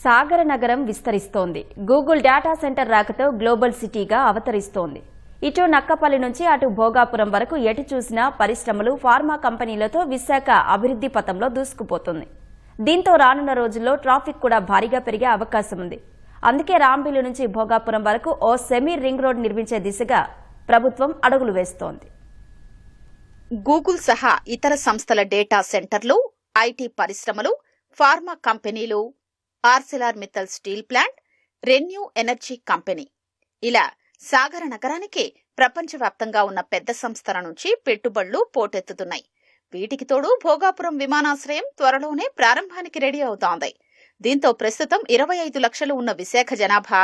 సాగర నగరం విస్తరిస్తోంది. గూగుల్ డేటా సెంటర్ రాకతో గ్లోబల్ సిటీగా అవతరిస్తోంది. ఇటు నక్కపల్లి నుంచి అటు భోగాపురం వరకు ఎటు చూసినా పరిశ్రమలు, ఫార్మా కంపెనీలతో విశాఖ అభివృద్ధి పథంలో దూసుకుపోతుంది. దీంతో రానున్న రోజుల్లో ట్రాఫిక్ కూడా భారీగా పెరిగే అవకాశం ఉంది. అందుకే రాంబిల్లి నుంచి భోగాపురం వరకు ఓ సెమీ రింగ్ రోడ్ నిర్మించే దిశగా ప్రభుత్వం అడుగులు వేస్తోంది. గూగుల్ సహా ఇతర సంస్థల డేటా సెంటర్లు, ఐటీ పరిశ్రమలు, ఫార్మా కంపెనీలు, Arcelor Mittal steel plant, renew energy company ఇలా సాగర నగరానికి ప్రపంచవ్యాప్తంగా ఉన్న పెద్ద సంస్థల నుంచి పెట్టుబడులు పోటెత్తుతున్నాయి. వీటికి తోడు భోగాపురం విమానాశ్రయం త్వరలోనే ప్రారంభానికి రెడీ అవుతోంది. దీంతో ప్రస్తుతం 25 లక్షలు ఉన్న విశాఖ జనాభా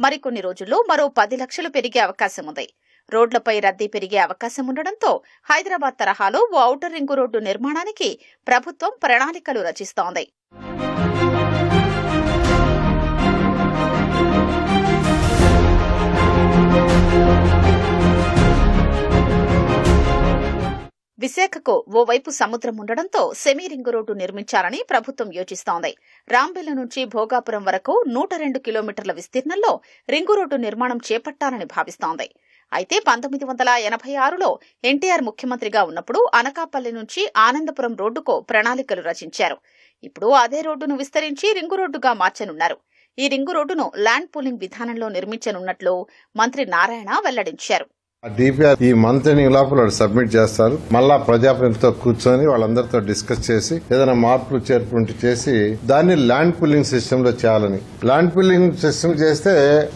మరికొన్ని రోజుల్లో మరో 10 లక్షలు పెరిగే అవకాశం ఉంది. రోడ్లపై రద్దీ పెరిగే అవకాశం ఉండడంతో హైదరాబాద్ తరహాలో ఓ ఔటర్ రింగు రోడ్డు నిర్మాణానికి ప్రభుత్వం ప్రణాళికలు రచిస్తోంది. విశాఖకు ఓవైపు సముద్రం ఉండడంతో సెమీ రింగు రోడ్డు నిర్మించాలని ప్రభుత్వం యోచిస్తోంది. రాంబిల్లి నుంచి భోగాపురం వరకు 102 కిలోమీటర్ల విస్తీర్ణంలో రింగు రోడ్డు నిర్మాణం చేపట్టాలని భావిస్తోంది. అయితే 1986లో ఎన్టీఆర్ ముఖ్యమంత్రిగా ఉన్నప్పుడు అనకాపల్లి నుంచి ఆనందపురం రోడ్డుకు ప్రణాళికలు రచించారు. ఇప్పుడు అదే రోడ్డును విస్తరించి రింగు రోడ్డుగా మార్చనున్నారు. ఈ రింగు రోడ్డును ల్యాండ్ పూలింగ్ విధానంలో నిర్మించనున్నట్లు మంత్రి నారాయణ వెల్లడించారు. డిపిఆర్ ఈ మంత్ ఎండింగ్ లోపల సబ్మిట్ చేస్తారు. మళ్ళా ప్రజాప్రతినిధులతో కూర్చొని వాళ్ళందరితో డిస్కస్ చేసి ఏదైనా మార్పులు చేర్పులు చేసి దాన్ని ల్యాండ్ పుల్లింగ్ సిస్టమ్ లో చేయాలని. ల్యాండ్ పుల్లింగ్ సిస్టమ్ చేస్తే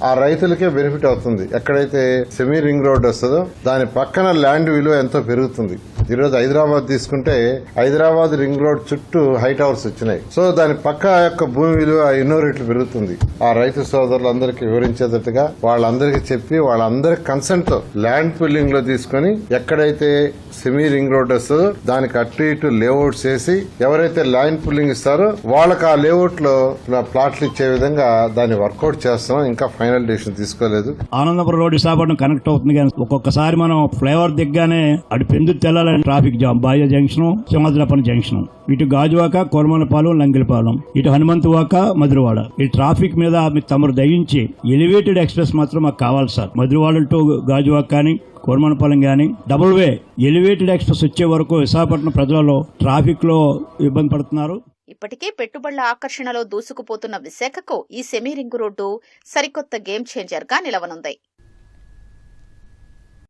ఆ రైతులకే బెనిఫిట్ అవుతుంది. ఎక్కడైతే సెమీ రింగ్ రోడ్ వస్తుందో దాని పక్కన ల్యాండ్ విలువ ఎంతో పెరుగుతుంది. ఈరోజు హైదరాబాద్ తీసుకుంటే హైదరాబాద్ రింగ్ రోడ్ చుట్టూ హై టవర్స్ వచ్చినాయి. సో దాని పక్క యొక్క భూమి విలువ ఎన్నో రెట్లు పెరుగుతుంది. ఆ రైతు సోదరులందరికీ వివరించేటట్టుగా వాళ్ళందరికీ చెప్పి వాళ్ళందరి కన్సెంట్ తో ల్యాండ్ పుల్లింగ్ లో తీసుకుని ఎక్కడైతే సెమీ రింగ్ రోడ్ వస్తుందో దానికి అటు ఇటు లేఅవుట్ చేసి ఎవరైతే ల్యాండ్ పుల్లింగ్ ఇస్తారో వాళ్ళకి ఆ లేఅవుట్ లో ప్లాట్లు ఇచ్చే విధంగా దాన్ని వర్కౌట్ చేస్తాం. ఇంకా ఫైనల్ డెసిషన్ తీసుకోలేదు. ఆనందపురం రోడ్ విశాఖపట్నం కనెక్ట్ అవుతుంది కానీ ఒక్కొక్కసారి మనం ఫ్లైఓవర్ దిగ్గానే అటు పెందు తెల్లాలని ట్రాఫిక్ జామ్. బాయ్య జంక్షన్, సింహాద్రపల్లి జంక్షన్, ఇటు గాజువాక, కోరమలపాలెం, లంగిలపాలెం, ఇటు హనుమంతువాక, మధురవాడ. ఈ ట్రాఫిక్ మీద తమరు దయించి ఎలివేటెడ్ ఎక్స్ప్రెస్ మాత్రం మాకు కావాలి సార్. మధురవాడ టు గాజువాక కానీ కోరమలపాలెం గాని డబుల్ వే ఎలివేటెడ్ ఎక్స్ప్రెస్ వచ్చే వరకు విశాఖపట్నం ప్రజలలో ట్రాఫిక్ లో ఇబ్బంది పడుతున్నారు. ఇప్పటికే పెట్టుబడుల ఆకర్షణలో దూసుకుపోతున్న విశాఖకు ఈ సెమీ రింగు రోడ్డు సరికొత్త గేమ్ చేంజర్ గా నిలవనుంది.